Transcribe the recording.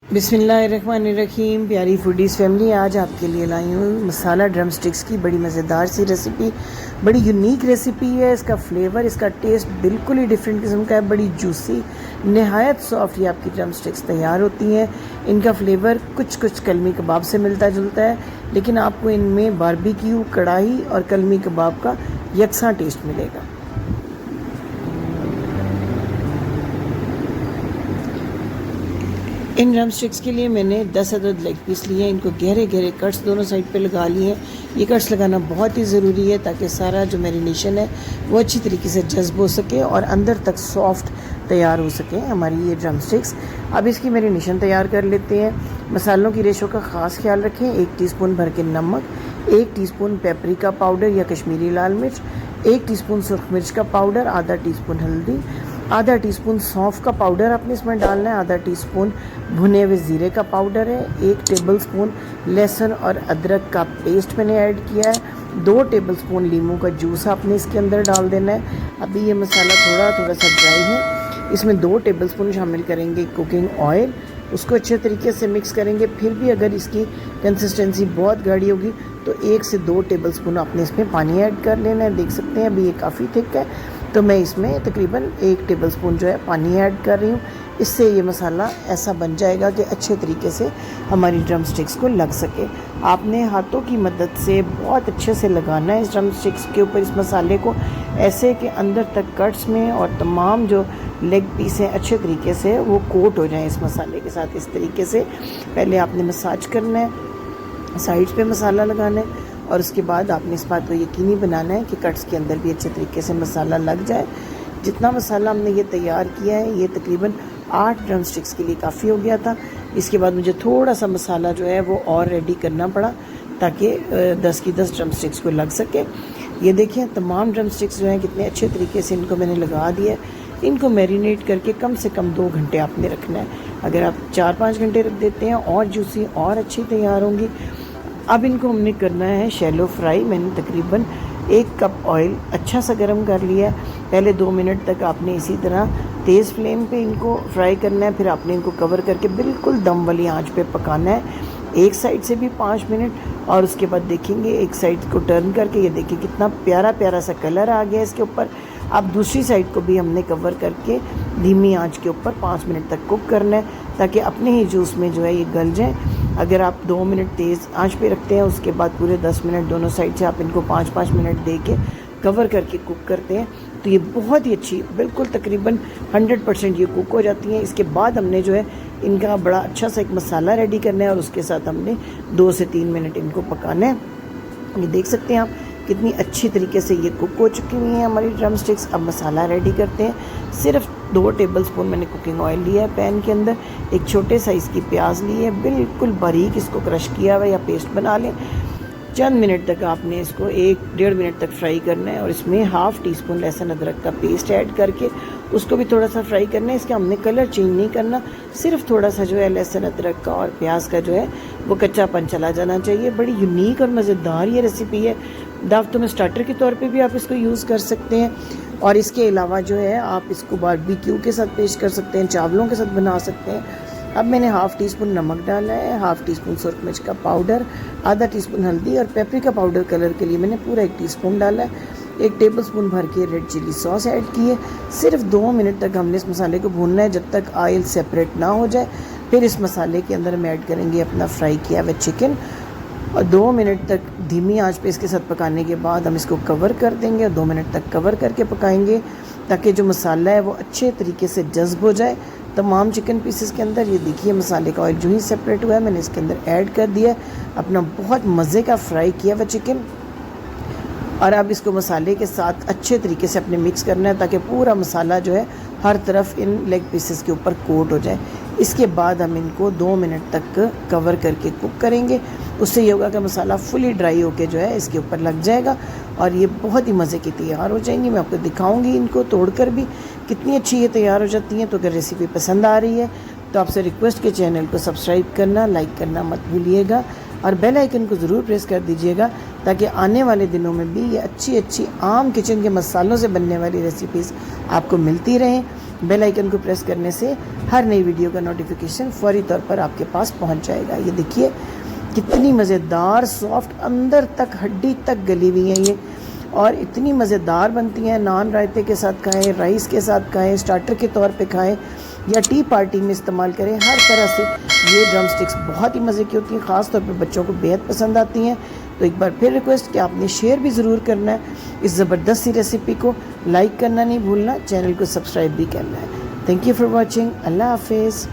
बिस्मिल्लाहिर्रहमानिर्रहीम। प्यारी foodies family, आज आपके लिए लाई हूँ मसाला ड्रम स्टिक्स की बड़ी मज़ेदार सी रेसिपी। बड़ी यूनिक रेसिपी है। इसका फ्लेवर, इसका टेस्ट बिल्कुल ही डिफरेंट किस्म का है। बड़ी जूसी, नहायत सॉफ्ट ये आपकी ड्रम स्टिक्स तैयार होती हैं। इनका फ्लेवर कुछ कलमी कबाब से मिलता जुलता है, लेकिन आपको इनमें बारबेक्यू, कढ़ाई और कलमी कबाब का यकसा टेस्ट मिलेगा। इन ड्रम स्टिक्स के लिए मैंने 10 अदद लेग पीस लिए हैं। इनको गहरे गहरे कट्स दोनों साइड पे लगा लिए हैं। ये कट्स लगाना बहुत ही ज़रूरी है ताकि सारा जो मैरिनेशन है वो अच्छी तरीके से जज्ब हो सके और अंदर तक सॉफ्ट तैयार हो सके हमारी ये ड्रम स्टिक्स। अब इसकी मैरिनेशन तैयार कर लेते हैं। मसालों की रेशो का ख़ास ख्याल रखें। 1 टीस्पून भर के नमक, 1 टीस्पून पेपरिका पाउडर या कश्मीरी लाल मिर्च, 1 टीस्पून सुरख मिर्च का पाउडर, आधा टीस्पून हल्दी, आधा टीस्पून सौंफ का पाउडर आपने इसमें डालना है, आधा टीस्पून भुने हुए ज़ीरे का पाउडर है, 1 टेबलस्पून लहसुन और अदरक का पेस्ट मैंने ऐड किया है, 2 टेबलस्पून लीमू का जूस आपने इसके अंदर डाल देना है। अभी ये मसाला थोड़ा सा ड्राई है। इसमें 2 टेबलस्पून शामिल करेंगे कुकिंग ऑयल, उसको अच्छे तरीके से मिक्स करेंगे। फिर भी अगर इसकी कंसिस्टेंसी बहुत गाढ़ी होगी तो 1 से 2 टेबलस्पून आपने इसमें पानी ऐड कर लेना है। देख सकते हैं अभी ये काफ़ी थिक है, तो मैं इसमें तकरीबन 1 टेबलस्पून जो है पानी ऐड कर रही हूँ। इससे ये मसाला ऐसा बन जाएगा कि अच्छे तरीके से हमारी ड्रम स्टिक्स को लग सके। आपने हाथों की मदद से बहुत अच्छे से लगाना है इस ड्रम स्टिक्स के ऊपर इस मसाले को, ऐसे कि अंदर तक कट्स में और तमाम जो लेग पीस हैं अच्छे तरीके से वो कोट हो जाएं इस मसाले के साथ। इस तरीके से पहले आपने मसाज करना है, साइड्स पे मसाला लगाना है और उसके बाद आपने इस बात को यकीनी बनाना है कि कट्स के अंदर भी अच्छे तरीके से मसाला लग जाए। जितना मसाला हमने ये तैयार किया है ये तकरीबन 8 ड्रम स्टिक्स के लिए काफ़ी हो गया था। इसके बाद मुझे थोड़ा सा मसाला जो है वो और रेडी करना पड़ा ताकि 10 की 10 ड्रम स्टिक्स को लग सके। ये देखें तमाम ड्रम स्टिक्स जो हैं कितने अच्छे तरीके से इनको मैंने लगा दिया है। इनको मैरिनेट करके कम से कम 2 घंटे आपने रखना है। अगर आप 4-5 घंटे रख देते हैं और जूसी और अच्छी तैयार होंगी। अब इनको हमने करना है शैलो फ्राई। मैंने तकरीबन 1 कप ऑयल अच्छा सा गर्म कर लिया है। पहले 2 मिनट तक आपने इसी तरह तेज़ फ्लेम पे इनको फ्राई करना है। फिर आपने इनको कवर करके बिल्कुल दम वाली आंच पे पकाना है। एक साइड से भी 5 मिनट और उसके बाद देखेंगे एक साइड को टर्न करके, ये देखिए कितना प्यारा प्यारा सा कलर आ गया इसके ऊपर। अब दूसरी साइड को भी हमने कवर करके धीमी आंच के ऊपर 5 मिनट तक कुक करना है ताकि अपने ही जूस में जो है ये गल जाए। अगर आप 2 मिनट तेज़ आंच पे रखते हैं उसके बाद पूरे 10 मिनट दोनों साइड से आप इनको 5-5 मिनट दे के कवर करके कुक करते हैं तो ये बहुत ही अच्छी, बिल्कुल तकरीबन 100% ये कुक हो जाती हैं। इसके बाद हमने जो है इनका बड़ा अच्छा सा एक मसाला रेडी करना है और उसके साथ हमने 2 से 3 मिनट इनको पकाना है। ये देख सकते हैं आप कितनी अच्छी तरीके से ये कुक हो चुकी हुई हैं हमारी ड्रम स्टिक्स। अब मसाला रेडी करते हैं। सिर्फ 2 टेबलस्पून मैंने कुकिंग ऑयल लिया है पैन के अंदर। एक छोटे साइज़ की प्याज ली है, बिल्कुल बारीक इसको क्रश किया हुआ या पेस्ट बना लें। चंद मिनट तक आपने इसको 1-1.5 मिनट तक फ्राई करना है और इसमें ½ टीस्पून लहसुन अदरक का पेस्ट ऐड करके उसको भी थोड़ा सा फ्राई करना है। इसका हमने कलर चेंज नहीं करना, सिर्फ थोड़ा सा जो है लहसुन अदरक का और प्याज का जो है वो कच्चापन चला जाना चाहिए। बड़ी यूनिक और मज़ेदार ये रेसिपी है। दावतों में स्टार्टर के तौर पे भी आप इसको यूज़ कर सकते हैं और इसके अलावा जो है आप इसको बारबेक्यू के साथ पेश कर सकते हैं, चावलों के साथ बना सकते हैं। अब मैंने ½ टीस्पून नमक डाला है, ½ टीस्पून सुरख मिर्च का पाउडर, आधा टीस्पून हल्दी और पेपरिका पाउडर कलर के लिए मैंने पूरा 1 टीस्पून डाला है। 1 टेबलस्पून भर के रेड चिली सॉस ऐड की है। सिर्फ 2 मिनट तक हमने इस मसाले को भूनना है जब तक ऑयल सेपरेट ना हो जाए। फिर इस मसाले के अंदर हम ऐड करेंगे अपना फ्राई किया हुआ चिकन और 2 मिनट तक धीमी आंच पे इसके साथ पकाने के बाद हम इसको कवर कर देंगे और 2 मिनट तक कवर करके पकाएंगे ताकि जो मसाला है वो अच्छे तरीके से जज्ब हो जाए तमाम चिकन पीसेस के अंदर। ये देखिए मसाले का ऑयल जो ही सेपरेट हुआ है मैंने इसके अंदर ऐड कर दिया अपना बहुत मज़े का फ्राई किया हुआ चिकन। और अब इसको मसाले के साथ अच्छे तरीके से अपने मिक्स करना है ताकि पूरा मसाला जो है हर तरफ इन लेग पीसेस के ऊपर कोट हो जाए। इसके बाद हम इनको 2 मिनट तक कवर करके कुक करेंगे। उससे ये होगा कि मसाला फुली ड्राई होके जो है इसके ऊपर लग जाएगा और ये बहुत ही मज़े की तैयार हो जाएंगी। मैं आपको दिखाऊंगी इनको तोड़कर भी कितनी अच्छी ये तैयार हो जाती हैं। तो अगर रेसिपी पसंद आ रही है तो आपसे रिक्वेस्ट के चैनल को सब्सक्राइब करना, लाइक करना मत भूलिएगा और बेल आइकन को ज़रूर प्रेस कर दीजिएगा ताकि आने वाले दिनों में भी ये अच्छी आम किचन के मसालों से बनने वाली रेसिपीज़ आपको मिलती रहें। बेल आइकन को प्रेस करने से हर नई वीडियो का नोटिफिकेशन फौरी तौर पर आपके पास पहुंच जाएगा। ये देखिए कितनी मज़ेदार सॉफ्ट, अंदर तक हड्डी तक गली हुई हैं ये, और इतनी मज़ेदार बनती हैं। नान रायते के साथ खाएं, राइस के साथ खाएं, स्टार्टर के तौर पे खाएं या टी पार्टी में इस्तेमाल करें। हर तरह से ये ड्रम स्टिक्स बहुत ही मज़े की होती हैं, ख़ास तौर पे बच्चों को बेहद पसंद आती हैं। तो एक बार फिर रिक्वेस्ट कि आपने शेयर भी ज़रूर करना है इस ज़बरदस्त सी रेसिपी को, लाइक करना नहीं भूलना, चैनल को सब्सक्राइब भी करना है। Thank you for watching. Allah हाफिज़।